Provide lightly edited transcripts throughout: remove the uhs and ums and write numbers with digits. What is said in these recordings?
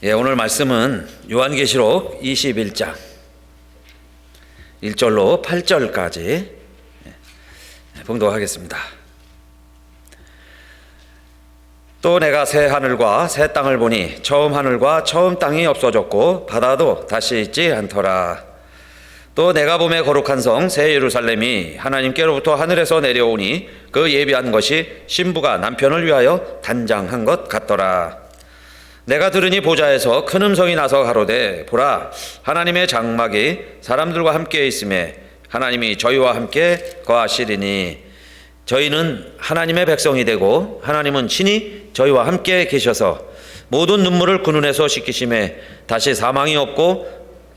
오늘 말씀은 요한계시록 21장 1절로 8절까지 봉독하겠습니다. 또 내가 새 하늘과 새 땅을 보니 처음 하늘과 처음 땅이 없어졌고 바다도 다시 있지 않더라. 또 내가 보매 거룩한 성 새 예루살렘이 하나님께로부터 하늘에서 내려오니 그 예비한 것이 신부가 남편을 위하여 단장한 것 같더라. 내가 들으니 보좌에서 큰 음성이 나서 가로되 보라, 하나님의 장막이 사람들과 함께 있음에 하나님이 저희와 함께 거하시리니 저희는 하나님의 백성이 되고 하나님은 친히 저희와 함께 계셔서 모든 눈물을 그 눈에서 씻기심에 다시 사망이 없고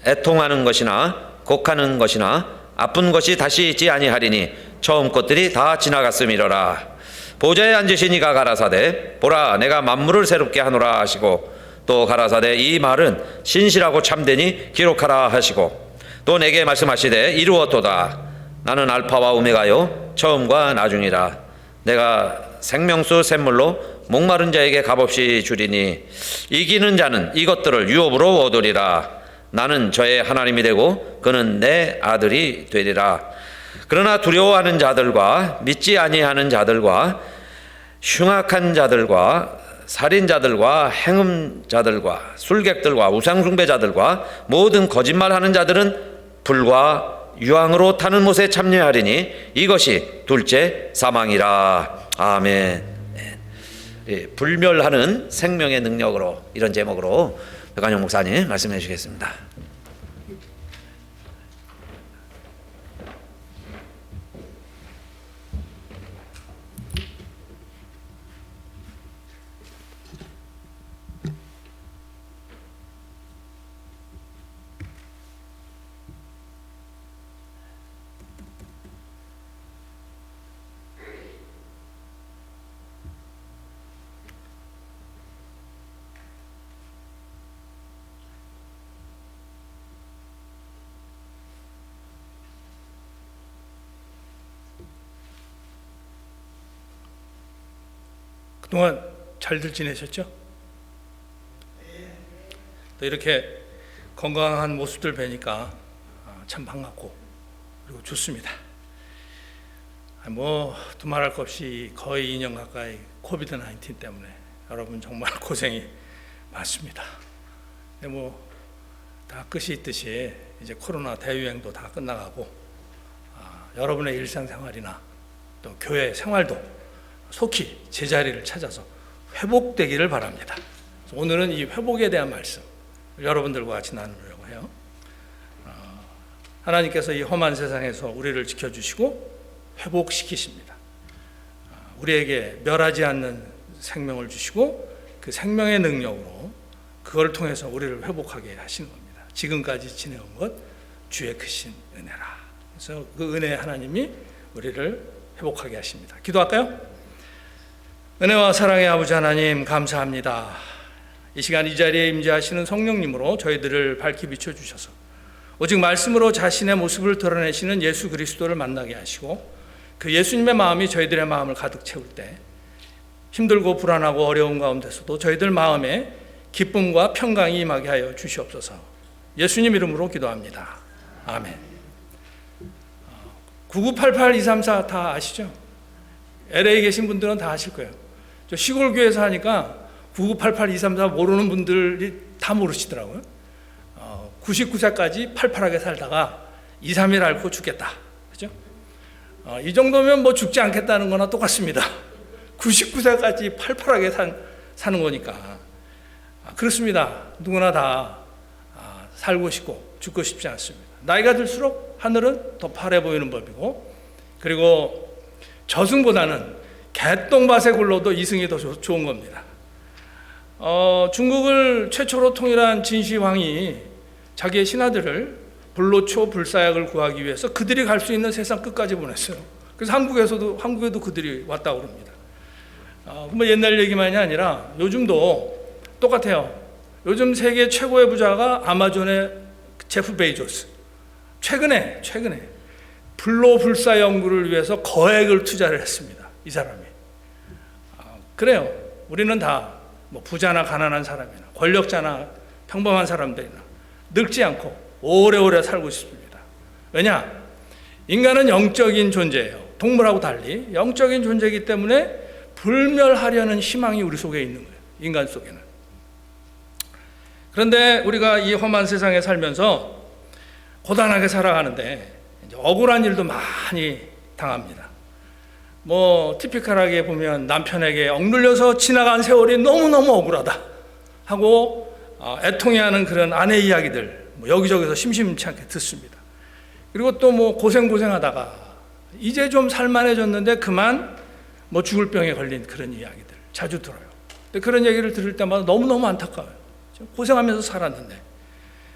애통하는 것이나 곡하는 것이나 아픈 것이 다시 있지 아니하리니 처음 것들이 다 지나갔음이러라. 보좌에 앉으신 이가 가라사대 보라, 내가 만물을 새롭게 하노라 하시고 또 가라사대 이 말은 신실하고 참되니 기록하라 하시고 또 내게 말씀하시되 이루었도다. 나는 알파와 오메가요 처음과 나중이라. 내가 생명수 샘물로 목마른 자에게 값없이 주리니 이기는 자는 이것들을 유업으로 얻으리라. 나는 저의 하나님이 되고 그는 내 아들이 되리라. 그러나 두려워하는 자들과 믿지 아니하는 자들과 흉악한 자들과 살인자들과 행음자들과 술객들과 우상숭배자들과 모든 거짓말하는 자들은 불과 유황으로 타는 못에 참여하리니 이것이 둘째 사망이라. 아멘. 불멸하는 생명의 능력으로, 이런 제목으로 백안영 목사님 말씀해 주시겠습니다. 그동안 잘들 지내셨죠? 또 이렇게 건강한 모습들 뵈니까 참 반갑고 그리고 좋습니다. 뭐 두말할 것 없이 거의 2년 가까이 코비드-19 때문에 여러분 정말 고생이 많습니다. 근데 뭐 다 끝이 있듯이 이제 코로나 대유행도 다 끝나가고 여러분의 일상생활이나 또 교회 생활도 속히 제자리를 찾아서 회복되기를 바랍니다. 오늘은 이 회복에 대한 말씀 여러분들과 같이 나누려고 해요. 하나님께서 이 험한 세상에서 우리를 지켜주시고 회복시키십니다. 우리에게 멸하지 않는 생명을 주시고 그 생명의 능력으로 그걸 통해서 우리를 회복하게 하시는 겁니다. 지금까지 지내온 것 주의 크신 은혜라. 그래서 그 은혜의 하나님이 우리를 회복하게 하십니다. 기도할까요? 은혜와 사랑의 아버지 하나님 감사합니다. 이 시간 이 자리에 임재하시는 성령님으로 저희들을 밝히 비춰주셔서 오직 말씀으로 자신의 모습을 드러내시는 예수 그리스도를 만나게 하시고 그 예수님의 마음이 저희들의 마음을 가득 채울 때 힘들고 불안하고 어려운 가운데서도 저희들 마음에 기쁨과 평강이 임하게 하여 주시옵소서. 예수님 이름으로 기도합니다. 아멘. 9988-234 다 아시죠? LA에 계신 분들은 다 아실 거예요. 저 시골 교회에서 하니까 9988-234 모르는 분들이 다 모르시더라고요. 99세까지 팔팔하게 살다가 2, 3일 앓고 죽겠다. 그죠? 이 정도면 뭐 죽지 않겠다는 거나 똑같습니다. 99세까지 팔팔하게 사는 거니까. 그렇습니다. 누구나 다 살고 싶고 죽고 싶지 않습니다. 나이가 들수록 하늘은 더 파래 보이는 법이고, 그리고 저승보다는 개똥밭에 굴러도 이승이 더 좋은 겁니다. 중국을 최초로 통일한 진시황이 자기의 신하들을 불로초 불사약을 구하기 위해서 그들이 갈 수 있는 세상 끝까지 보냈어요. 그래서 한국에도 그들이 왔다고 그럽니다. 뭐 옛날 얘기만이 아니라 요즘도 똑같아요. 요즘 세계 최고의 부자가 아마존의 제프 베이조스. 최근에 불로불사 연구를 위해서 거액을 투자를 했습니다. 이 사람이. 그래요. 우리는 다 뭐 부자나 가난한 사람이나 권력자나 평범한 사람들이나 늙지 않고 오래오래 살고 싶습니다. 왜냐? 인간은 영적인 존재예요. 동물하고 달리 영적인 존재이기 때문에 불멸하려는 희망이 우리 속에 있는 거예요. 인간 속에는. 그런데 우리가 이 험한 세상에 살면서 고단하게 살아가는데 이제 억울한 일도 많이 당합니다. 뭐 티피컬하게 보면 남편에게 억눌려서 지나간 세월이 너무너무 억울하다 하고 애통해하는 그런 아내 이야기들 뭐 여기저기서 심심치 않게 듣습니다. 그리고 또 뭐 고생하다가 이제 좀 살만해졌는데 그만 뭐 죽을 병에 걸린 그런 이야기들 자주 들어요. 근데 그런 얘기를 들을 때마다 너무너무 안타까워요. 고생하면서 살았는데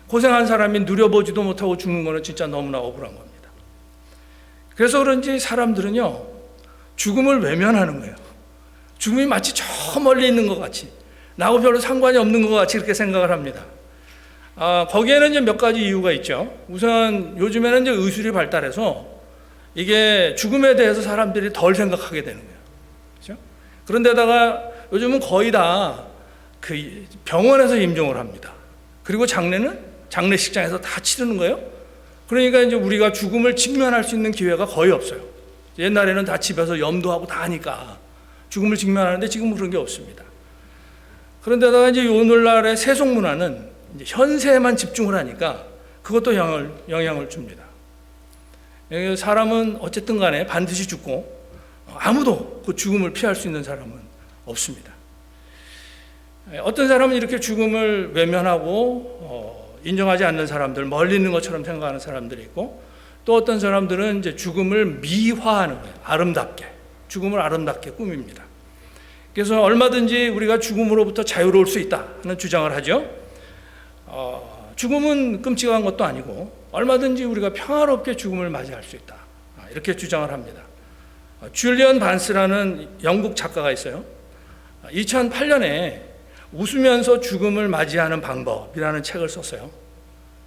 고생한 사람이 누려보지도 못하고 죽는 거는 진짜 너무나 억울한 겁니다. 그래서 그런지 사람들은요, 죽음을 외면하는 거예요. 죽음이 마치 저 멀리 있는 것 같이, 나하고 별로 상관이 없는 것 같이 그렇게 생각을 합니다. 거기에는 이제 몇 가지 이유가 있죠. 우선 요즘에는 이제 의술이 발달해서 이게 죽음에 대해서 사람들이 덜 생각하게 되는 거예요. 그렇죠? 그런데다가 요즘은 거의 다 그 병원에서 임종을 합니다. 그리고 장례는 장례식장에서 다 치르는 거예요. 그러니까 이제 우리가 죽음을 직면할 수 있는 기회가 거의 없어요. 옛날에는 다 집에서 염도하고 다 하니까 죽음을 직면하는데 지금은 그런 게 없습니다. 그런데다가 이제 오늘날의 세속 문화는 이제 현세에만 집중을 하니까 그것도 영향을 줍니다. 사람은 어쨌든 간에 반드시 죽고 아무도 그 죽음을 피할 수 있는 사람은 없습니다. 어떤 사람은 이렇게 죽음을 외면하고 인정하지 않는 사람들, 멀리 있는 것처럼 생각하는 사람들이 있고, 또 어떤 사람들은 이제 죽음을 미화하는 거예요. 아름답게, 죽음을 아름답게 꾸밉니다. 그래서 얼마든지 우리가 죽음으로부터 자유로울 수 있다 하는 주장을 하죠. 죽음은 끔찍한 것도 아니고 얼마든지 우리가 평화롭게 죽음을 맞이할 수 있다, 이렇게 주장을 합니다. 줄리언 반스라는 영국 작가가 있어요. 2008년에 웃으면서 죽음을 맞이하는 방법이라는 책을 썼어요.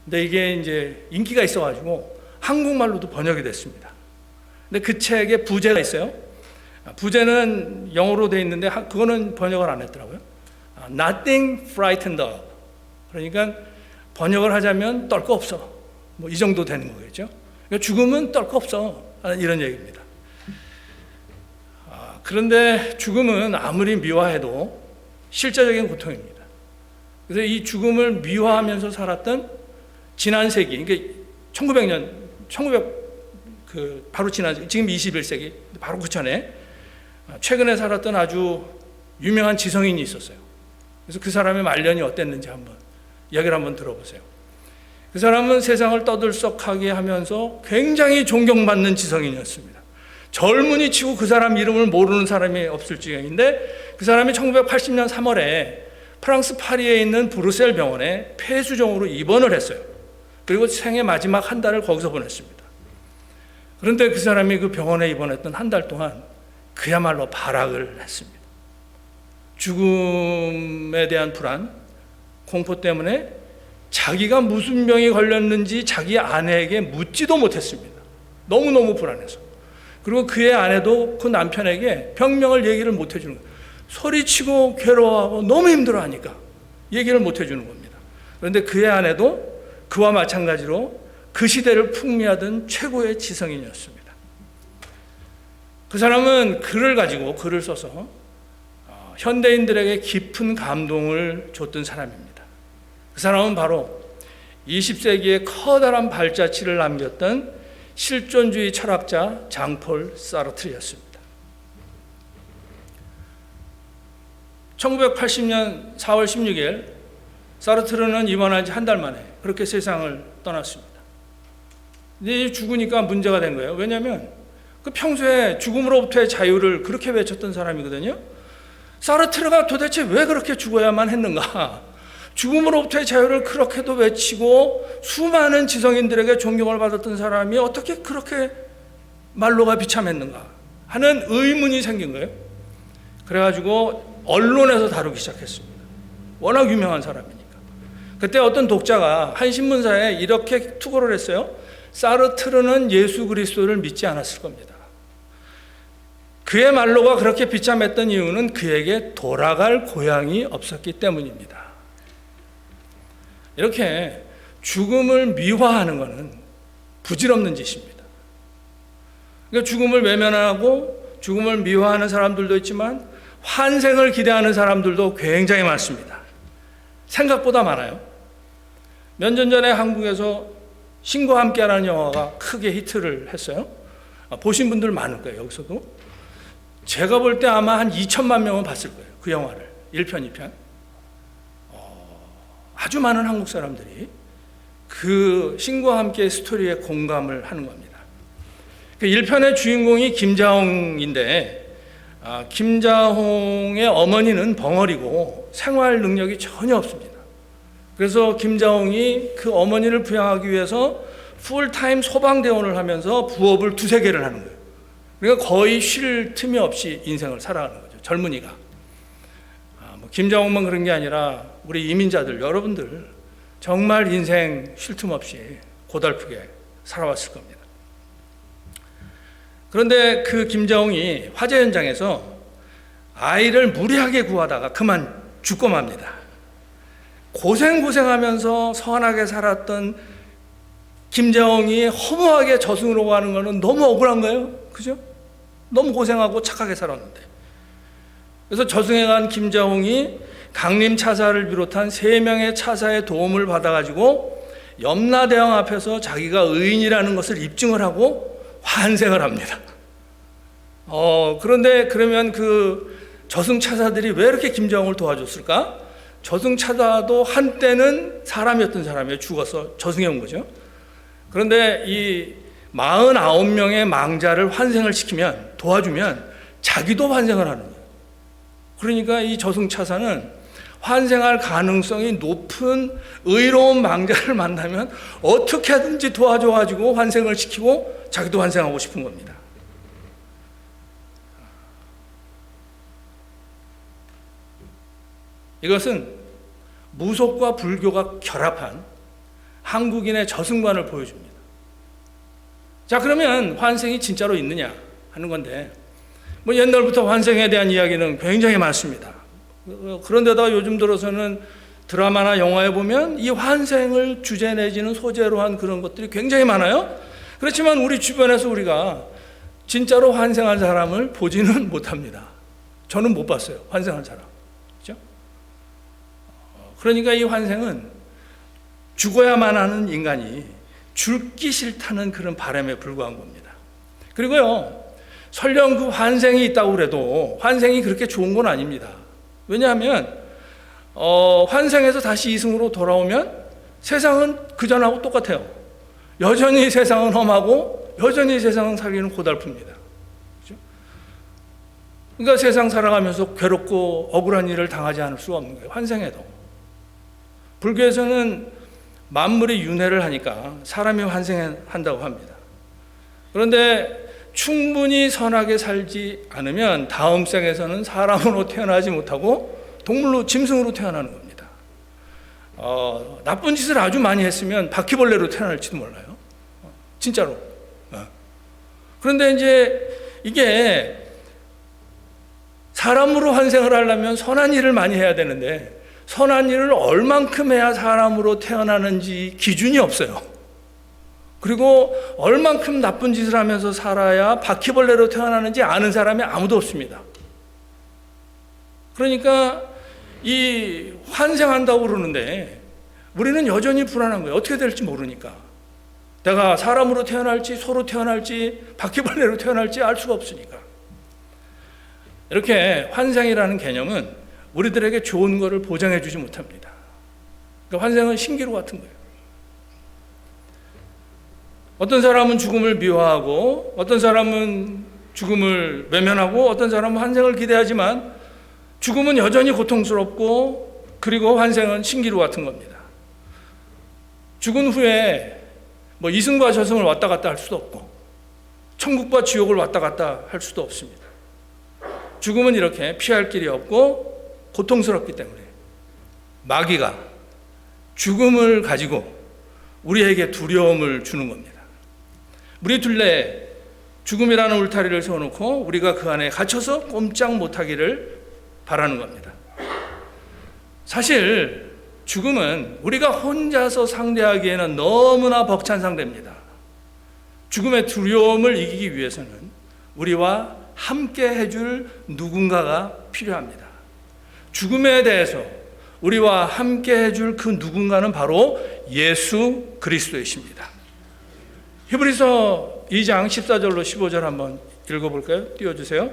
근데 이게 이제 인기가 있어가지고 한국말로도 번역이 됐습니다. 근데 그 책에 부제가 있어요. 부제는 영어로 돼 있는데 그거는 번역을 안 했더라고요. Nothing frightened of. 그러니까 번역을 하자면 떨 거 없어. 뭐 이 정도 되는 거겠죠. 그러니까 죽음은 떨 거 없어. 이런 얘기입니다. 그런데 죽음은 아무리 미화해도 실제적인 고통입니다. 그래서 이 죽음을 미화하면서 살았던 지난 세기, 그러니까 1900년, 바로 지난 세기, 지금 21세기, 바로 그 전에 최근에 살았던 아주 유명한 지성인이 있었어요. 그래서 그 사람의 말년이 어땠는지 이야기를 한번 들어보세요. 그 사람은 세상을 떠들썩하게 하면서 굉장히 존경받는 지성인이었습니다. 젊은이 치고 그 사람 이름을 모르는 사람이 없을 지경인데, 그 사람이 1980년 3월에 프랑스 파리에 있는 브루셀 병원에 폐수종으로 입원을 했어요. 그리고 생애 마지막 한 달을 거기서 보냈습니다. 그런데 그 사람이 그 병원에 입원했던 한 달 동안 그야말로 발악을 했습니다. 죽음에 대한 불안, 공포 때문에 자기가 무슨 병이 걸렸는지 자기 아내에게 묻지도 못했습니다. 너무너무 불안해서. 그리고 그의 아내도 그 남편에게 병명을 얘기를 못 해주는 거예요. 소리치고 괴로워하고 너무 힘들어하니까 얘기를 못 해주는 겁니다. 그런데 그의 아내도 그와 마찬가지로 그 시대를 풍미하던 최고의 지성인이었습니다. 그 사람은 글을 써서 현대인들에게 깊은 감동을 줬던 사람입니다. 그 사람은 바로 20세기에 커다란 발자취를 남겼던 실존주의 철학자 장폴 사르트르였습니다. 1980년 4월 16일 사르트르는 입원한 지 한 달 만에 그렇게 세상을 떠났습니다. 근데 죽으니까 문제가 된 거예요. 왜냐하면 그 평소에 죽음으로부터의 자유를 그렇게 외쳤던 사람이거든요. 사르트르가 도대체 왜 그렇게 죽어야만 했는가? 죽음으로부터의 자유를 그렇게도 외치고 수많은 지성인들에게 존경을 받았던 사람이 어떻게 그렇게 말로가 비참했는가 하는 의문이 생긴 거예요. 그래가지고 언론에서 다루기 시작했습니다. 워낙 유명한 사람이니까. 그때 어떤 독자가 한 신문사에 이렇게 투고를 했어요. 사르트르는 예수 그리스도를 믿지 않았을 겁니다. 그의 말로가 그렇게 비참했던 이유는 그에게 돌아갈 고향이 없었기 때문입니다. 이렇게 죽음을 미화하는 것은 부질없는 짓입니다. 그러니까 죽음을 외면하고 죽음을 미화하는 사람들도 있지만 환생을 기대하는 사람들도 굉장히 많습니다. 생각보다 많아요. 몇 년 전에 한국에서 신과 함께라는 영화가 크게 히트를 했어요. 보신 분들 많을 거예요. 여기서도. 제가 볼 때 아마 한 2천만 명은 봤을 거예요. 그 영화를. 1편, 2편. 아주 많은 한국 사람들이 그 신과 함께 스토리에 공감을 하는 겁니다. 그 1편의 주인공이 김자홍인데 김자홍의 어머니는 벙어리고 생활 능력이 전혀 없습니다. 그래서 김자홍이 그 어머니를 부양하기 위해서 풀타임 소방대원을 하면서 부업을 2-3개를 하는 거예요. 그러니까 거의 쉴 틈이 없이 인생을 살아가는 거죠. 젊은이가. 김자홍만 그런 게 아니라 우리 이민자들 여러분들 정말 인생 쉴 틈 없이 고달프게 살아왔을 겁니다. 그런데 그 김자홍이 화재 현장에서 아이를 무리하게 구하다가 그만 죽고 맙니다. 고생하면서 선하게 살았던 김자홍이 허무하게 저승으로 가는 것은 너무 억울한 거예요. 그죠? 너무 고생하고 착하게 살았는데. 그래서 저승에 간 김자홍이 강림 차사를 비롯한 3명의 차사의 도움을 받아가지고 염라대왕 앞에서 자기가 의인이라는 것을 입증을 하고 환생을 합니다. 그런데 그러면 그 저승 차사들이 왜 이렇게 김자홍을 도와줬을까? 저승 차사도 한때는 사람이었던 사람이에요. 죽어서 저승에 온 거죠. 그런데 이 49명의 망자를 환생을 시키면, 도와주면 자기도 환생을 하는 거예요. 그러니까 이 저승 차사는 환생할 가능성이 높은 의로운 망자를 만나면 어떻게든지 도와줘가지고 환생을 시키고 자기도 환생하고 싶은 겁니다. 이것은 무속과 불교가 결합한 한국인의 저승관을 보여줍니다. 자, 그러면 환생이 진짜로 있느냐 하는 건데, 뭐 옛날부터 환생에 대한 이야기는 굉장히 많습니다. 그런데다가 요즘 들어서는 드라마나 영화에 보면 이 환생을 주제 내지는 소재로 한 그런 것들이 굉장히 많아요. 그렇지만 우리 주변에서 우리가 진짜로 환생한 사람을 보지는 못합니다. 저는 못 봤어요. 환생한 사람. 그렇죠? 그러니까 이 환생은 죽어야만 하는 인간이 죽기 싫다는 그런 바람에 불과한 겁니다. 그리고요, 설령 그 환생이 있다고 그래도 환생이 그렇게 좋은 건 아닙니다. 왜냐하면 환생해서 다시 이승으로 돌아오면 세상은 그전하고 똑같아요. 여전히 세상은 험하고 여전히 세상은 살기는 고달픕니다. 그렇죠? 그러니까 세상 살아가면서 괴롭고 억울한 일을 당하지 않을 수가 없는 거예요. 환생해도. 불교에서는 만물이 윤회를 하니까 사람이 환생한다고 합니다. 그런데 충분히 선하게 살지 않으면 다음 생에서는 사람으로 태어나지 못하고 동물로, 짐승으로 태어나는 겁니다. 나쁜 짓을 아주 많이 했으면 바퀴벌레로 태어날지도 몰라요. 진짜로. 그런데 이제 이게 사람으로 환생을 하려면 선한 일을 많이 해야 되는데 선한 일을 얼만큼 해야 사람으로 태어나는지 기준이 없어요. 그리고 얼만큼 나쁜 짓을 하면서 살아야 바퀴벌레로 태어나는지 아는 사람이 아무도 없습니다. 그러니까 이 환생한다고 그러는데 우리는 여전히 불안한 거예요. 어떻게 될지 모르니까. 내가 사람으로 태어날지 소로 태어날지 바퀴벌레로 태어날지 알 수가 없으니까. 이렇게 환생이라는 개념은 우리들에게 좋은 것을 보장해 주지 못합니다. 그러니까 환생은 신기루 같은 거예요. 어떤 사람은 죽음을 미워하고 어떤 사람은 죽음을 외면하고 어떤 사람은 환생을 기대하지만 죽음은 여전히 고통스럽고 그리고 환생은 신기루 같은 겁니다. 죽은 후에 뭐 이승과 저승을 왔다 갔다 할 수도 없고 천국과 지옥을 왔다 갔다 할 수도 없습니다. 죽음은 이렇게 피할 길이 없고 고통스럽기 때문에 마귀가 죽음을 가지고 우리에게 두려움을 주는 겁니다. 우리 둘레 죽음이라는 울타리를 세워놓고 우리가 그 안에 갇혀서 꼼짝 못하기를 바라는 겁니다. 사실 죽음은 우리가 혼자서 상대하기에는 너무나 벅찬 상대입니다. 죽음의 두려움을 이기기 위해서는 우리와 함께 해줄 누군가가 필요합니다. 죽음에 대해서 우리와 함께 해줄 그 누군가는 바로 예수 그리스도이십니다. 히브리서 2장 14절로 15절 한번 읽어볼까요? 띄워주세요.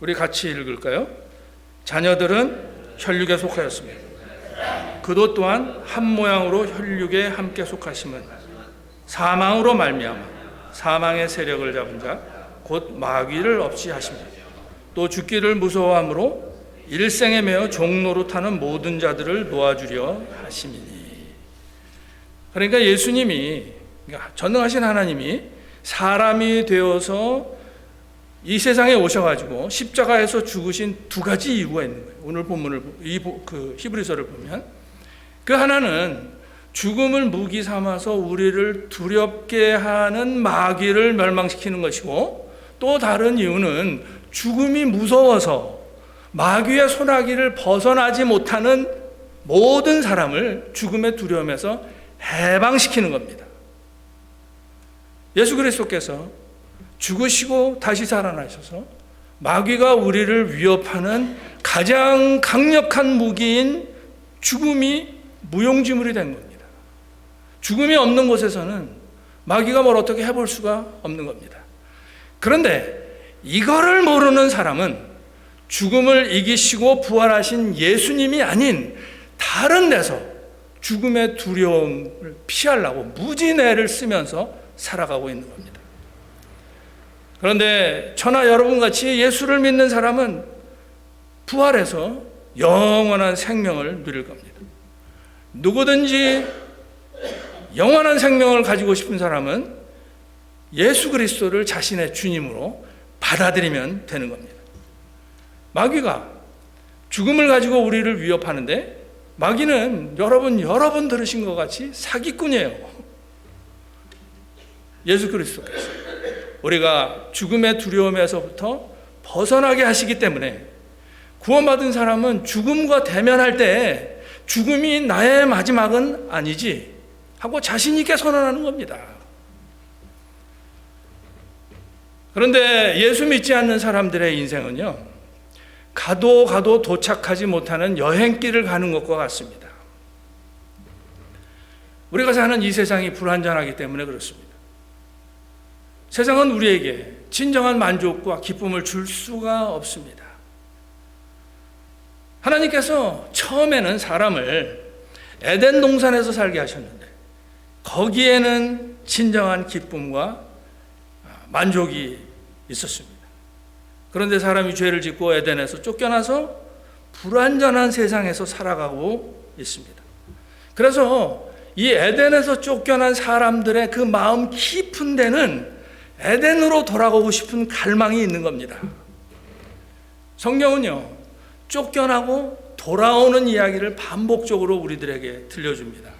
우리 같이 읽을까요? 자녀들은 혈육에 속하였으며 그도 또한 한 모양으로 혈육에 함께 속하심은 사망으로 말미암아 사망의 세력을 잡은 자 곧 마귀를 없이 하십니다. 또 죽기를 무서워함으로 일생에 매어 종노릇하는 모든 자들을 놓아주려 하심이니. 그러니까 예수님이, 그러니까 전능하신 하나님이 사람이 되어서 이 세상에 오셔가지고 십자가에서 죽으신 두 가지 이유가 있는 거예요. 오늘 본문을 그 히브리서를 보면 그 하나는 죽음을 무기 삼아서 우리를 두렵게 하는 마귀를 멸망시키는 것이고, 또 다른 이유는 죽음이 무서워서 마귀의 소나기를 벗어나지 못하는 모든 사람을 죽음의 두려움에서 해방시키는 겁니다. 예수 그리스도께서 죽으시고 다시 살아나셔서 마귀가 우리를 위협하는 가장 강력한 무기인 죽음이 무용지물이 된 겁니다. 죽음이 없는 곳에서는 마귀가 뭘 어떻게 해볼 수가 없는 겁니다. 그런데 이거를 모르는 사람은 죽음을 이기시고 부활하신 예수님이 아닌 다른 데서 죽음의 두려움을 피하려고 무진애를 쓰면서 살아가고 있는 겁니다. 그런데 저나 여러분같이 예수를 믿는 사람은 부활해서 영원한 생명을 누릴 겁니다. 누구든지 영원한 생명을 가지고 싶은 사람은 예수 그리스도를 자신의 주님으로 받아들이면 되는 겁니다. 마귀가 죽음을 가지고 우리를 위협하는데 마귀는 여러분 들으신 것 같이 사기꾼이에요. 예수 그리스도께서 우리가 죽음의 두려움에서부터 벗어나게 하시기 때문에 구원받은 사람은 죽음과 대면할 때 죽음이 나의 마지막은 아니지 하고 자신 있게 선언하는 겁니다. 그런데 예수 믿지 않는 사람들의 인생은요, 가도 도착하지 못하는 여행길을 가는 것과 같습니다. 우리가 사는 이 세상이 불완전하기 때문에 그렇습니다. 세상은 우리에게 진정한 만족과 기쁨을 줄 수가 없습니다. 하나님께서 처음에는 사람을 에덴 동산에서 살게 하셨는데 거기에는 진정한 기쁨과 만족이 있었습니다. 그런데 사람이 죄를 짓고 에덴에서 쫓겨나서 불완전한 세상에서 살아가고 있습니다. 그래서 이 에덴에서 쫓겨난 사람들의 그 마음 깊은 데는 에덴으로 돌아가고 싶은 갈망이 있는 겁니다. 성경은요, 쫓겨나고 돌아오는 이야기를 반복적으로 우리들에게 들려줍니다.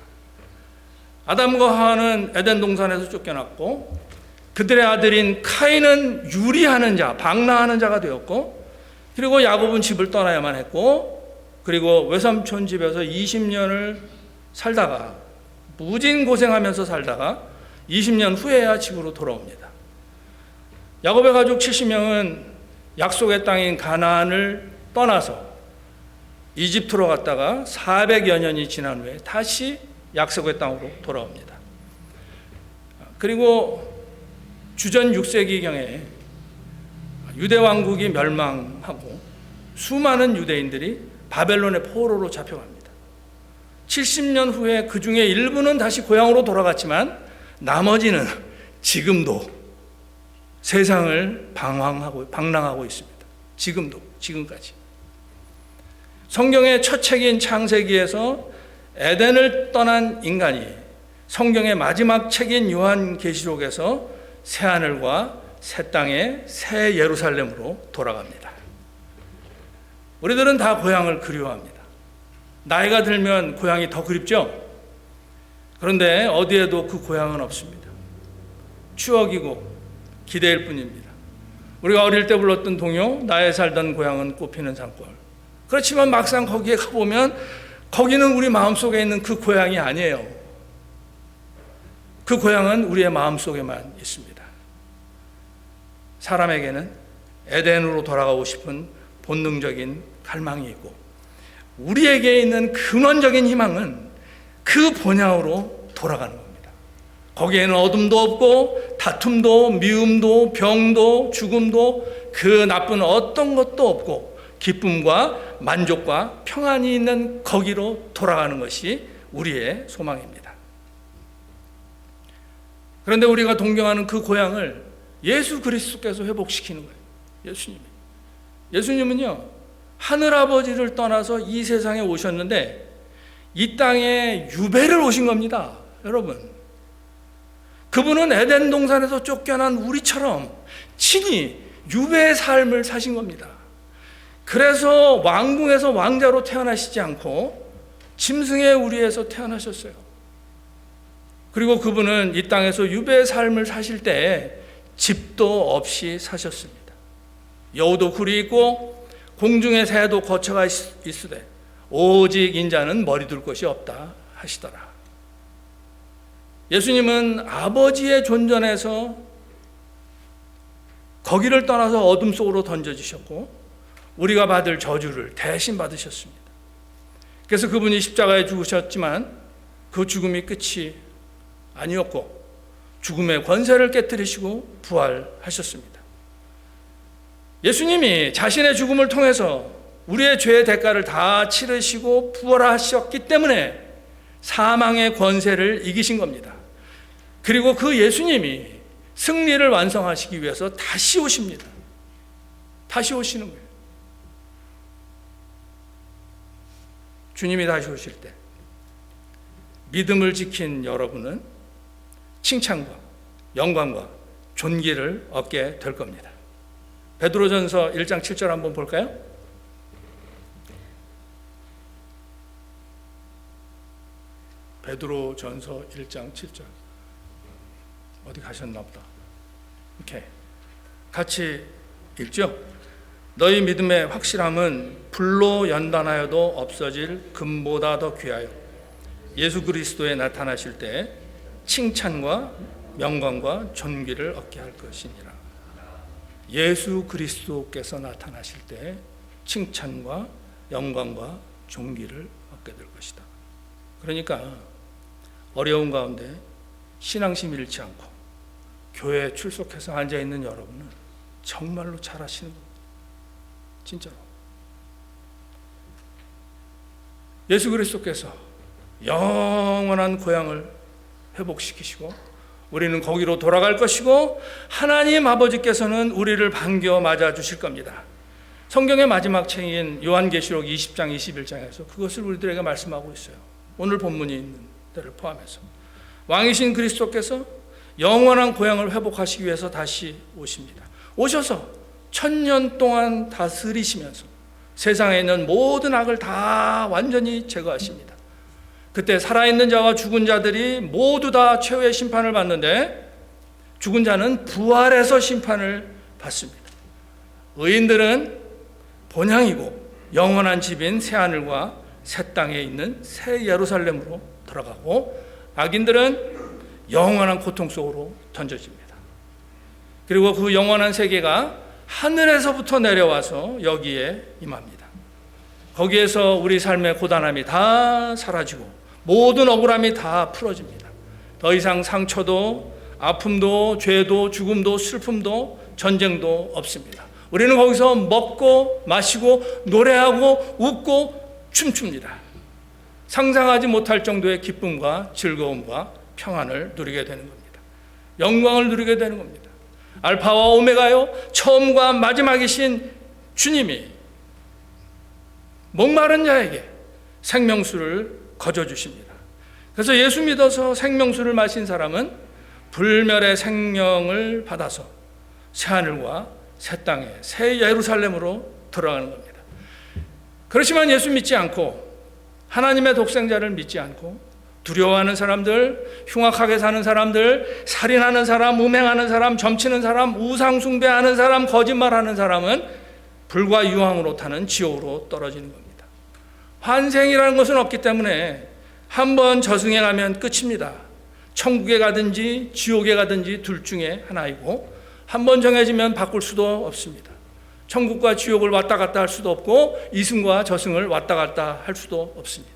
아담과 하와는 에덴 동산에서 쫓겨났고 그들의 아들인 카인은 유리하는 자, 방랑하는 자가 되었고, 그리고 야곱은 집을 떠나야만 했고, 그리고 외삼촌 집에서 20년을 살다가 무진 고생하면서 살다가 20년 후에야 집으로 돌아옵니다. 야곱의 가족 70명은 약속의 땅인 가나안을 떠나서 이집트로 갔다가 400여 년이 지난 후에 다시 약속의 땅으로 돌아옵니다. 그리고 주전 6세기경에 유대 왕국이 멸망하고 수많은 유대인들이 바벨론의 포로로 잡혀갑니다. 70년 후에 그 중에 일부는 다시 고향으로 돌아갔지만 나머지는 지금도 세상을 방랑하고 있습니다. 지금까지. 성경의 첫 책인 창세기에서 에덴을 떠난 인간이 성경의 마지막 책인 요한계시록에서 새하늘과 새 땅의 새 예루살렘으로 돌아갑니다. 우리들은 다 고향을 그리워합니다. 나이가 들면 고향이 더 그립죠? 그런데 어디에도 그 고향은 없습니다. 추억이고 기대일 뿐입니다. 우리가 어릴 때 불렀던 동요, 나의 살던 고향은 꽃피는 산골. 그렇지만 막상 거기에 가보면 거기는 우리 마음속에 있는 그 고향이 아니에요. 그 고향은 우리의 마음속에만 있습니다. 사람에게는 에덴으로 돌아가고 싶은 본능적인 갈망이 있고, 우리에게 있는 근원적인 희망은 그 본향으로 돌아가는 겁니다. 거기에는 어둠도 없고 다툼도 미움도 병도 죽음도 그 나쁜 어떤 것도 없고 기쁨과 만족과 평안이 있는 거기로 돌아가는 것이 우리의 소망입니다. 그런데 우리가 동경하는 그 고향을 예수 그리스도께서 회복시키는 거예요. 예수님은요, 하늘아버지를 떠나서 이 세상에 오셨는데 이 땅에 유배를 오신 겁니다. 여러분, 그분은 에덴 동산에서 쫓겨난 우리처럼 친히 유배의 삶을 사신 겁니다. 그래서 왕궁에서 왕자로 태어나시지 않고 짐승의 우리에서 태어나셨어요. 그리고 그분은 이 땅에서 유배의 삶을 사실 때 집도 없이 사셨습니다. 여우도 굴이 있고 공중의 새도 거처가 있으되 오직 인자는 머리 둘 곳이 없다 하시더라. 예수님은 아버지의 존전에서 거기를 떠나서 어둠 속으로 던져지셨고 우리가 받을 저주를 대신 받으셨습니다. 그래서 그분이 십자가에 죽으셨지만 그 죽음이 끝이 아니었고 죽음의 권세를 깨뜨리시고 부활하셨습니다. 예수님이 자신의 죽음을 통해서 우리의 죄의 대가를 다 치르시고 부활하셨기 때문에 사망의 권세를 이기신 겁니다. 그리고 그 예수님이 승리를 완성하시기 위해서 다시 오십니다. 다시 오시는 거예요. 주님이 다시 오실 때 믿음을 지킨 여러분은 칭찬과 영광과 존귀를 얻게 될 겁니다. 베드로전서 1장 7절 한번 볼까요? 베드로전서 1장 7절. 어디 가셨나 보다. 오케이. 같이 읽죠? 너희 믿음의 확실함은 불로 연단하여도 없어질 금보다 더 귀하여 예수 그리스도에 나타나실 때 칭찬과 영광과 존귀를 얻게 할 것이니라. 예수 그리스도께서 나타나실 때 칭찬과 영광과 존귀를 얻게 될 것이다. 그러니까 어려운 가운데 신앙심 잃지 않고 교회에 출석해서 앉아있는 여러분은 정말로 잘하시는 겁니다. 진짜로. 예수 그리스도께서 영원한 고향을 회복시키시고 우리는 거기로 돌아갈 것이고 하나님 아버지께서는 우리를 반겨 맞아주실 겁니다. 성경의 마지막 책인 요한계시록 20장 21장에서 그것을 우리들에게 말씀하고 있어요. 오늘 본문이 있는 데를 포함해서 왕이신 그리스도께서 영원한 고향을 회복하시기 위해서 다시 오십니다. 오셔서 1000년 동안 다스리시면서 세상에 있는 모든 악을 다 완전히 제거하십니다. 그때 살아있는 자와 죽은 자들이 모두 다 최후의 심판을 받는데 죽은 자는 부활해서 심판을 받습니다. 의인들은 본향이고 영원한 집인 새하늘과 새 땅에 있는 새 예루살렘으로 들어가고 악인들은 영원한 고통 속으로 던져집니다. 그리고 그 영원한 세계가 하늘에서부터 내려와서 여기에 임합니다. 거기에서 우리 삶의 고단함이 다 사라지고 모든 억울함이 다 풀어집니다. 더 이상 상처도 아픔도 죄도 죽음도 슬픔도 전쟁도 없습니다. 우리는 거기서 먹고 마시고 노래하고 웃고 춤춥니다. 상상하지 못할 정도의 기쁨과 즐거움과 평안을 누리게 되는 겁니다. 영광을 누리게 되는 겁니다. 알파와 오메가요, 처음과 마지막이신 주님이 목마른 자에게 생명수를 거저주십니다. 그래서 예수 믿어서 생명수를 마신 사람은 불멸의 생명을 받아서 새하늘과 새 땅에 새 예루살렘으로 들어가는 겁니다. 그렇지만 예수 믿지 않고 하나님의 독생자를 믿지 않고 두려워하는 사람들, 흉악하게 사는 사람들, 살인하는 사람, 음행하는 사람, 점치는 사람, 우상 숭배하는 사람, 거짓말하는 사람은 불과 유황으로 타는 지옥으로 떨어지는 겁니다. 환생이라는 것은 없기 때문에 한번 저승에 가면 끝입니다. 천국에 가든지 지옥에 가든지 둘 중에 하나이고, 한번 정해지면 바꿀 수도 없습니다. 천국과 지옥을 왔다 갔다 할 수도 없고 이승과 저승을 왔다 갔다 할 수도 없습니다.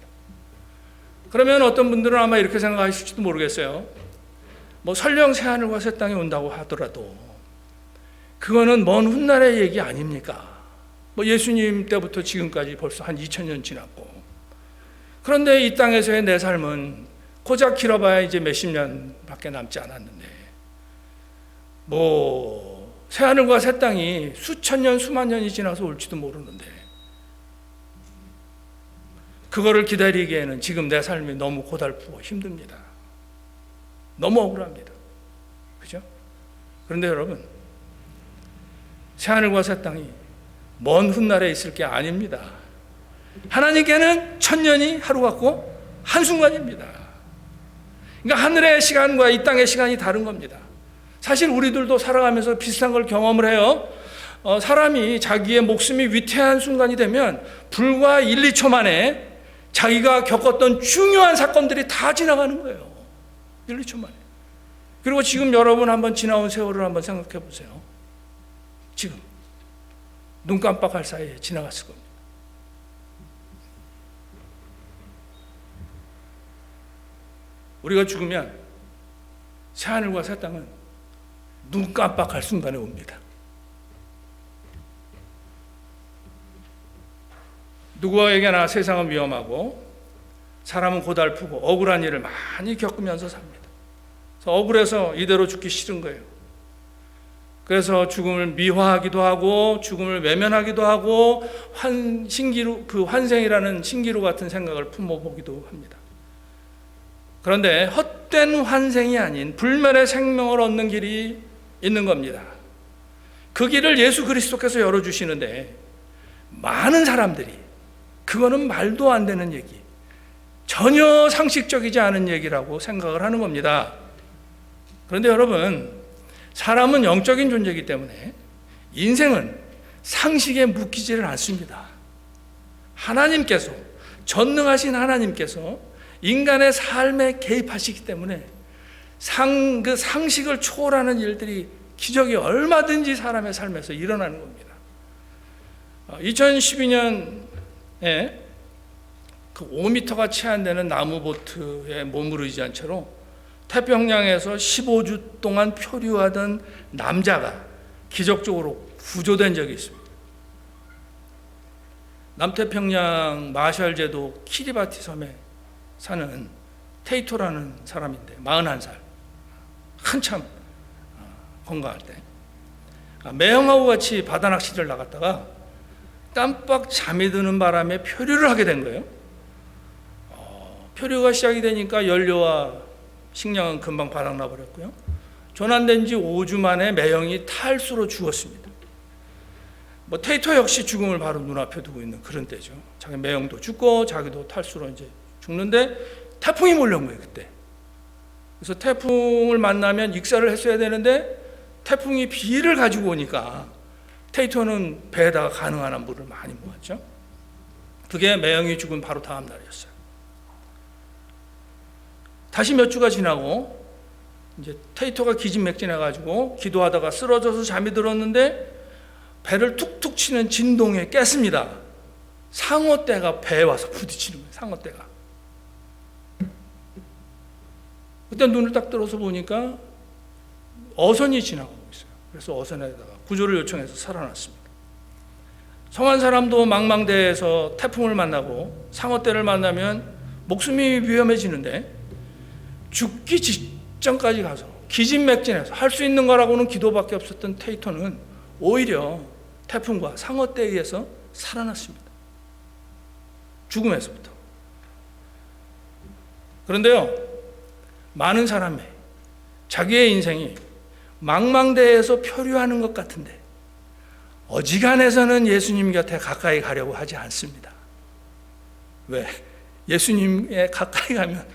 그러면 어떤 분들은 아마 이렇게 생각하실지도 모르겠어요. 뭐 설령 새하늘과 새 땅이 온다고 하더라도 그거는 먼 훗날의 얘기 아닙니까? 뭐 예수님 때부터 지금까지 벌써 한 2000년 지났고, 그런데 이 땅에서의 내 삶은 고작 길어봐야 이제 몇십 년밖에 남지 않았는데, 뭐 새하늘과 새 땅이 수천 년 수만 년이 지나서 올지도 모르는데 그거를 기다리기에는 지금 내 삶이 너무 고달프고 힘듭니다. 너무 억울합니다. 그죠? 그런데 여러분, 새하늘과 새 땅이 먼 훗날에 있을 게 아닙니다. 하나님께는 천년이 하루 같고 한순간입니다. 그러니까 하늘의 시간과 이 땅의 시간이 다른 겁니다. 사실 우리들도 살아가면서 비슷한 걸 경험을 해요. 사람이 자기의 목숨이 위태한 순간이 되면 불과 1, 2초 만에 자기가 겪었던 중요한 사건들이 다 지나가는 거예요. 1, 2초 만에. 그리고 지금 여러분 한번 지나온 세월을 한번 생각해 보세요. 지금 눈 깜빡할 사이에 지나갔을 겁니다. 우리가 죽으면 새하늘과 새 땅은 눈 깜빡할 순간에 옵니다. 누구에게나 세상은 위험하고 사람은 고달프고 억울한 일을 많이 겪으면서 삽니다. 그래서 억울해서 이대로 죽기 싫은 거예요. 그래서 죽음을 미화하기도 하고 죽음을 외면하기도 하고 환생이라는 신기루 같은 생각을 품어보기도 합니다. 그런데 헛된 환생이 아닌 불멸의 생명을 얻는 길이 있는 겁니다. 그 길을 예수 그리스도께서 열어주시는데 많은 사람들이 그거는 말도 안 되는 얘기, 전혀 상식적이지 않은 얘기라고 생각을 하는 겁니다. 그런데 여러분, 사람은 영적인 존재이기 때문에 인생은 상식에 묶이지를 않습니다. 하나님께서, 전능하신 하나님께서 인간의 삶에 개입하시기 때문에 그 상식을 초월하는 일들이, 기적이 얼마든지 사람의 삶에서 일어나는 겁니다. 2012년에 그 5m가 채 안 되는 나무 보트에 몸을 의지한 채로 태평양에서 15주 동안 표류하던 남자가 기적적으로 구조된 적이 있습니다. 남태평양 마샬제도 키리바티 섬에 사는 테이토라는 사람인데 41살, 한참 건강할 때 매형하고 같이 바다 낚시를 나갔다가 깜빡 잠이 드는 바람에 표류를 하게 된 거예요. 표류가 시작이 되니까 연료와 식량은 금방 바닥나 버렸고요. 조난된 지 5주 만에 매형이 탈수로 죽었습니다. 뭐 테이토 역시 죽음을 바로 눈앞에 두고 있는 그런 때죠. 자기 매형도 죽고 자기도 탈수로 이제 죽는데 태풍이 몰려온 거예요, 그때. 그래서 태풍을 만나면 익사를 했어야 되는데 태풍이 비를 가지고 오니까 테이토는 배에다가 가능한 한 물을 많이 모았죠. 그게 매형이 죽은 바로 다음 날이었어요. 다시 몇 주가 지나고 이제 테이토가 기진맥진해가지고 기도하다가 쓰러져서 잠이 들었는데 배를 툭툭 치는 진동에 깼습니다. 상어떼가 배에 와서 부딪히는 거예요. 상어떼가. 그때 눈을 딱 들어서 보니까 어선이 지나가고 있어요. 그래서 어선에다가 구조를 요청해서 살아났습니다. 성한 사람도 망망대해에서 태풍을 만나고 상어떼를 만나면 목숨이 위험해지는데 죽기 직전까지 가서 기진맥진해서 할 수 있는 거라고는 기도밖에 없었던 테이토는 오히려 태풍과 상어떼에 의해서 살아났습니다. 죽음에서부터. 그런데요, 많은 사람의 자기의 인생이 망망대해에서 표류하는 것 같은데 어지간해서는 예수님 곁에 가까이 가려고 하지 않습니다. 왜? 예수님에 가까이 가면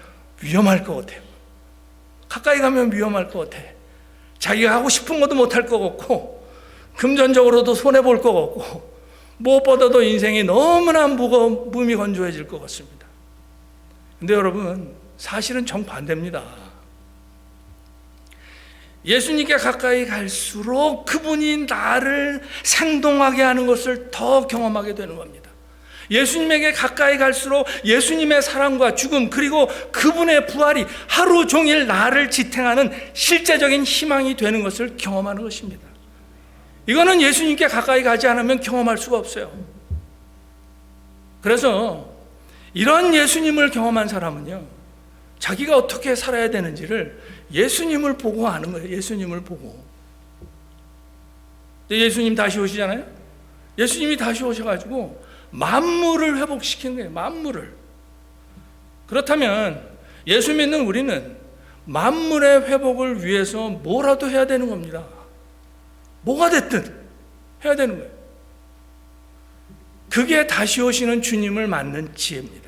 위험할 것 같아요. 가까이 가면 위험할 것 같아. 자기가 하고 싶은 것도 못할 것 같고, 금전적으로도 손해볼 것 같고, 무엇보다도 인생이 너무나 몸이 건조해질 것 같습니다. 근데 여러분, 사실은 정반대입니다. 예수님께 가까이 갈수록 그분이 나를 생동하게 하는 것을 더 경험하게 되는 겁니다. 예수님에게 가까이 갈수록 예수님의 사랑과 죽음, 그리고 그분의 부활이 하루 종일 나를 지탱하는 실제적인 희망이 되는 것을 경험하는 것입니다. 이거는 예수님께 가까이 가지 않으면 경험할 수가 없어요. 그래서 이런 예수님을 경험한 사람은요, 자기가 어떻게 살아야 되는지를 예수님을 보고 아는 거예요. 예수님을 보고. 예수님 다시 오시잖아요. 예수님이 다시 오셔가지고 만물을 회복시키는 거예요. 만물을. 그렇다면 예수 믿는 우리는 만물의 회복을 위해서 뭐라도 해야 되는 겁니다. 뭐가 됐든 해야 되는 거예요. 그게 다시 오시는 주님을 맞는 지혜입니다.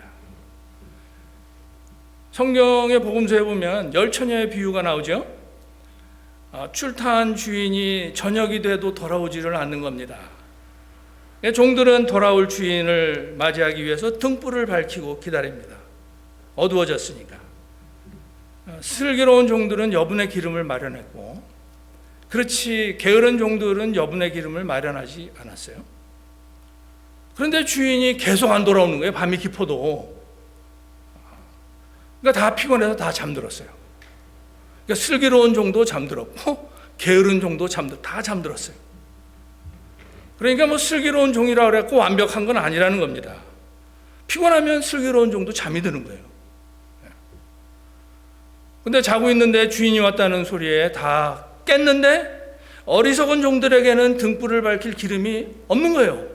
성경의 복음서에 보면 열처녀의 비유가 나오죠. 출타한 주인이 저녁이 돼도 돌아오지를 않는 겁니다. 종들은 돌아올 주인을 맞이하기 위해서 등불을 밝히고 기다립니다. 어두워졌으니까. 슬기로운 종들은 여분의 기름을 마련했고, 그렇지 게으른 종들은 여분의 기름을 마련하지 않았어요. 그런데 주인이 계속 안 돌아오는 거예요. 밤이 깊어도. 그러니까 다 피곤해서 다 잠들었어요. 그러니까 슬기로운 종도 잠들었고 게으른 종도 다 잠들었어요. 그러니까 뭐 슬기로운 종이라고 그랬고 완벽한 건 아니라는 겁니다. 피곤하면 슬기로운 종도 잠이 드는 거예요. 근데 자고 있는데 주인이 왔다는 소리에 다 깼는데 어리석은 종들에게는 등불을 밝힐 기름이 없는 거예요.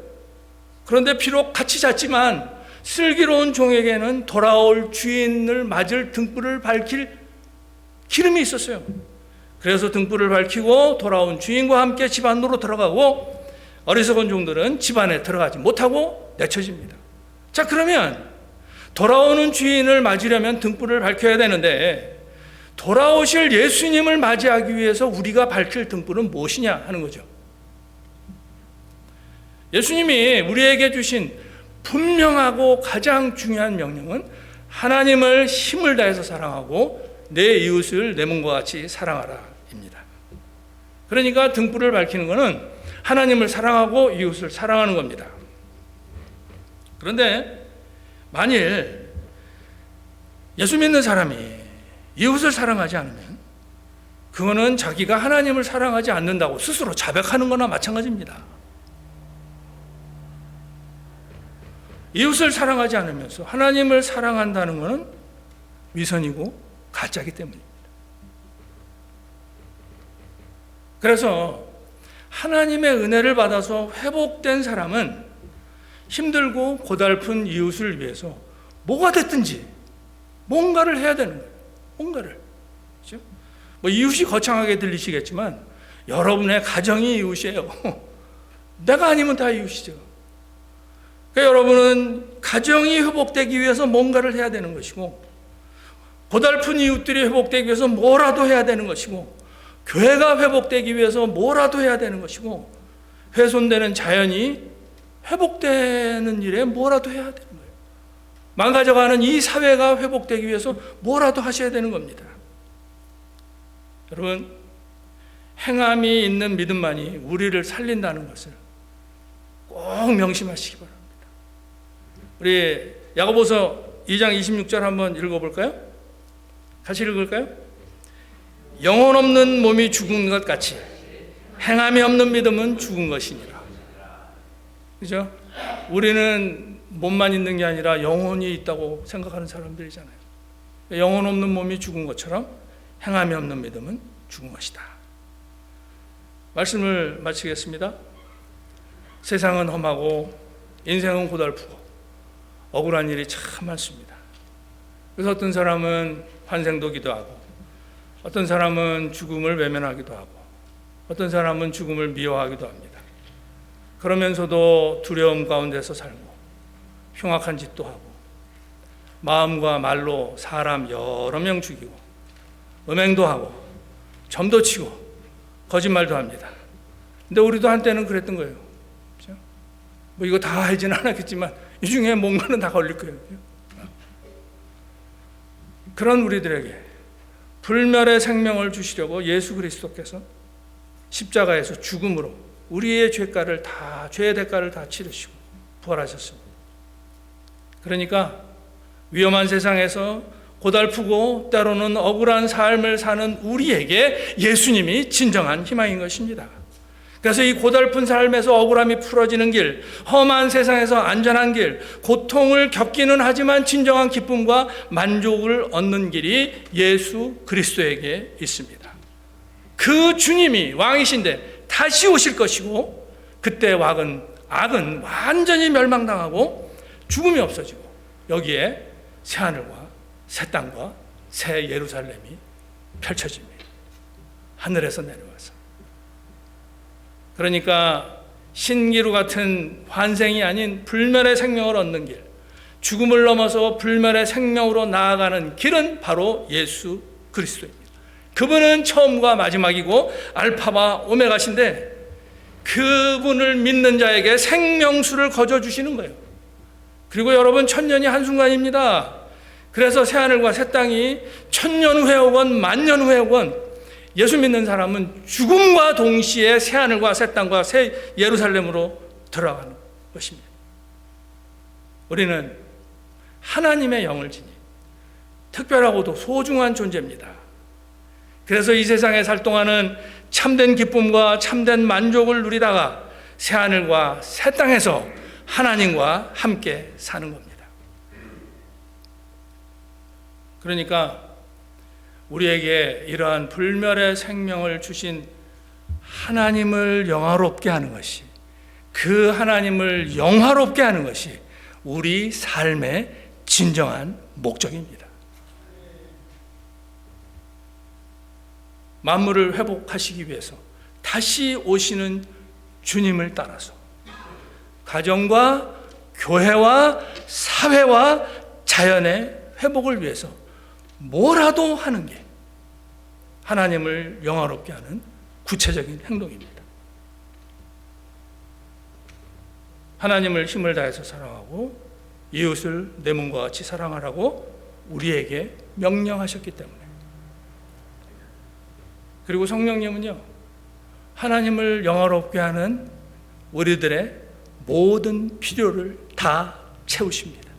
그런데 비록 같이 잤지만 슬기로운 종에게는 돌아올 주인을 맞을 등불을 밝힐 기름이 있었어요. 그래서 등불을 밝히고 돌아온 주인과 함께 집 안으로 들어가고, 어리석은 종들은 집 안에 들어가지 못하고 내쳐집니다. 자, 그러면 돌아오는 주인을 맞으려면 등불을 밝혀야 되는데, 돌아오실 예수님을 맞이하기 위해서 우리가 밝힐 등불은 무엇이냐 하는 거죠. 예수님이 우리에게 주신 분명하고 가장 중요한 명령은 하나님을 힘을 다해서 사랑하고 내 이웃을 내 몸과 같이 사랑하라 입니다. 그러니까 등불을 밝히는 것은 하나님을 사랑하고 이웃을 사랑하는 겁니다. 그런데 만일 예수 믿는 사람이 이웃을 사랑하지 않으면 그거는 자기가 하나님을 사랑하지 않는다고 스스로 자백하는 거나 마찬가지입니다. 이웃을 사랑하지 않으면서 하나님을 사랑한다는 것은 위선이고 가짜이기 때문입니다. 그래서 하나님의 은혜를 받아서 회복된 사람은 힘들고 고달픈 이웃을 위해서 뭐가 됐든지 뭔가를 해야 되는 거예요. 뭔가를. 그렇죠? 뭐 이웃이 거창하게 들리시겠지만 여러분의 가정이 이웃이에요. 내가 아니면 다 이웃이죠. 그러니까 여러분은 가정이 회복되기 위해서 뭔가를 해야 되는 것이고, 고달픈 이웃들이 회복되기 위해서 뭐라도 해야 되는 것이고, 교회가 회복되기 위해서 뭐라도 해야 되는 것이고, 훼손되는 자연이 회복되는 일에 뭐라도 해야 되는 거예요. 망가져가는 이 사회가 회복되기 위해서 뭐라도 하셔야 되는 겁니다. 여러분, 행함이 있는 믿음만이 우리를 살린다는 것을 꼭 명심하시기 바랍니다. 우리 야고보서 2장 26절 한번 읽어볼까요? 같이 읽을까요? 영혼 없는 몸이 죽은 것 같이 행함이 없는 믿음은 죽은 것이니라. 그죠? 우리는 몸만 있는 게 아니라 영혼이 있다고 생각하는 사람들이잖아요. 영혼 없는 몸이 죽은 것처럼 행함이 없는 믿음은 죽은 것이다. 말씀을 마치겠습니다. 세상은 험하고 인생은 고달프고 억울한 일이 참 많습니다. 그래서 어떤 사람은 환생도 기도하고, 어떤 사람은 죽음을 외면하기도 하고, 어떤 사람은 죽음을 미워하기도 합니다. 그러면서도 두려움 가운데서 살고 흉악한 짓도 하고 마음과 말로 사람 여러 명 죽이고 음행도 하고 점도 치고 거짓말도 합니다. 근데 우리도 한때는 그랬던 거예요. 그렇죠? 뭐 이거 다 알지는 않았겠지만 이 중에 뭔가는 다 걸릴 거예요. 그런 우리들에게 불멸의 생명을 주시려고 예수 그리스도께서 십자가에서 죽음으로 우리의 죄의 대가를 다 치르시고 부활하셨습니다. 그러니까 위험한 세상에서 고달프고 때로는 억울한 삶을 사는 우리에게 예수님이 진정한 희망인 것입니다. 그래서 이 고달픈 삶에서 억울함이 풀어지는 길, 험한 세상에서 안전한 길, 고통을 겪기는 하지만 진정한 기쁨과 만족을 얻는 길이 예수 그리스도에게 있습니다. 그 주님이 왕이신데 다시 오실 것이고, 그때 악은 완전히 멸망당하고 죽음이 없어지고 여기에 새하늘과 새 땅과 새 예루살렘이 펼쳐집니다. 하늘에서 내려와서. 그러니까 신기루 같은 환생이 아닌 불멸의 생명을 얻는 길, 죽음을 넘어서 불멸의 생명으로 나아가는 길은 바로 예수 그리스도입니다. 그분은 처음과 마지막이고 알파와 오메가신데 그분을 믿는 자에게 생명수를 거저주시는 거예요. 그리고 여러분, 천년이 한순간입니다. 그래서 새하늘과 새 땅이 천년 후에 오건 만년 후에 오건 예수 믿는 사람은 죽음과 동시에 새하늘과 새 땅과 새 예루살렘으로 들어가는 것입니다. 우리는 하나님의 영을 지니 특별하고도 소중한 존재입니다. 그래서 이 세상에 살 동안은 참된 기쁨과 참된 만족을 누리다가 새하늘과 새 땅에서 하나님과 함께 사는 겁니다. 그러니까 우리에게 이러한 불멸의 생명을 주신 하나님을 영화롭게 하는 것이, 그 하나님을 영화롭게 하는 것이 우리 삶의 진정한 목적입니다. 만물을 회복하시기 위해서 다시 오시는 주님을 따라서 가정과 교회와 사회와 자연의 회복을 위해서 뭐라도 하는 게 하나님을 영화롭게 하는 구체적인 행동입니다. 하나님을 힘을 다해서 사랑하고 이웃을 내 몸과 같이 사랑하라고 우리에게 명령하셨기 때문에. 그리고 성령님은요, 하나님을 영화롭게 하는 우리들의 모든 필요를 다 채우십니다.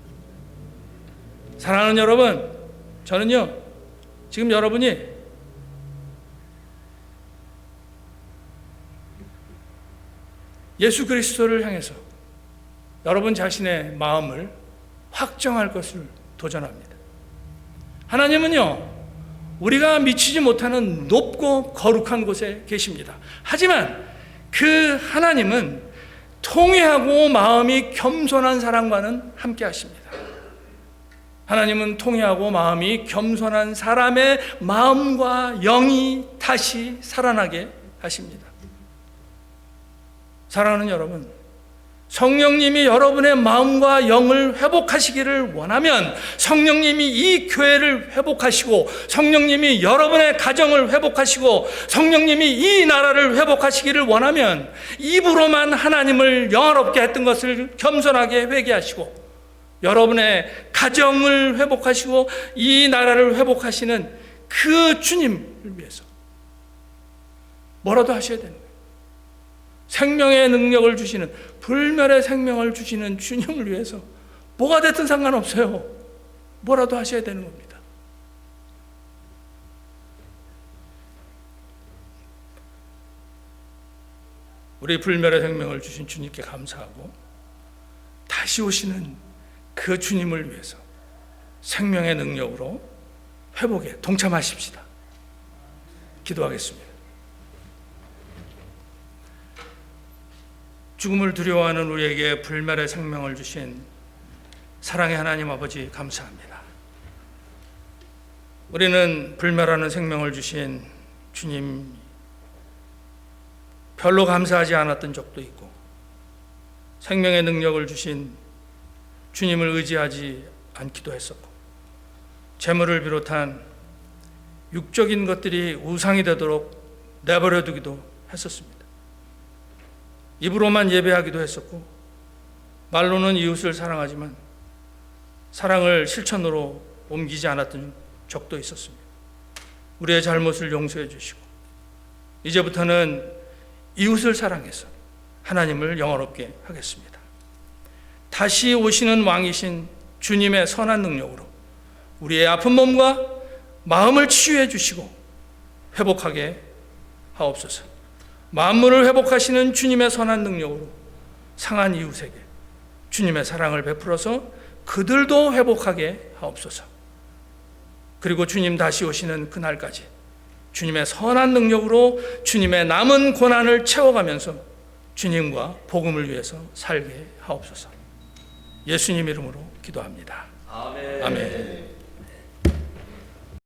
사랑하는 여러분, 저는요, 지금 여러분이 예수 그리스도를 향해서 여러분 자신의 마음을 확정할 것을 도전합니다. 하나님은요, 우리가 미치지 못하는 높고 거룩한 곳에 계십니다. 하지만 그 하나님은 통회하고 마음이 겸손한 사람과는 함께 하십니다. 하나님은 통회하고 마음이 겸손한 사람의 마음과 영이 다시 살아나게 하십니다. 사랑하는 여러분, 성령님이 여러분의 마음과 영을 회복하시기를 원하면, 성령님이 이 교회를 회복하시고, 성령님이 여러분의 가정을 회복하시고, 성령님이 이 나라를 회복하시기를 원하면, 입으로만 하나님을 영화롭게 했던 것을 겸손하게 회개하시고, 여러분의 가정을 회복하시고 이 나라를 회복하시는 그 주님을 위해서 뭐라도 하셔야 되는 거예요. 생명의 능력을 주시는, 불멸의 생명을 주시는 주님을 위해서 뭐가 됐든 상관없어요. 뭐라도 하셔야 되는 겁니다. 우리 불멸의 생명을 주신 주님께 감사하고 다시 오시는 그 주님을 위해서 생명의 능력으로 회복에 동참하십시다. 기도하겠습니다. 죽음을 두려워하는 우리에게 불멸의 생명을 주신 사랑의 하나님 아버지, 감사합니다. 우리는 불멸하는 생명을 주신 주님 별로 감사하지 않았던 적도 있고, 생명의 능력을 주신 주님을 의지하지 않기도 했었고, 재물을 비롯한 육적인 것들이 우상이 되도록 내버려 두기도 했었습니다. 입으로만 예배하기도 했었고 말로는 이웃을 사랑하지만 사랑을 실천으로 옮기지 않았던 적도 있었습니다. 우리의 잘못을 용서해 주시고 이제부터는 이웃을 사랑해서 하나님을 영화롭게 하겠습니다. 다시 오시는 왕이신 주님의 선한 능력으로 우리의 아픈 몸과 마음을 치유해 주시고 회복하게 하옵소서. 만물을 회복하시는 주님의 선한 능력으로 상한 이웃에게 주님의 사랑을 베풀어서 그들도 회복하게 하옵소서. 그리고 주님 다시 오시는 그날까지 주님의 선한 능력으로 주님의 남은 고난을 채워가면서 주님과 복음을 위해서 살게 하옵소서. 예수님 이름으로 기도합니다. 아멘. 아멘.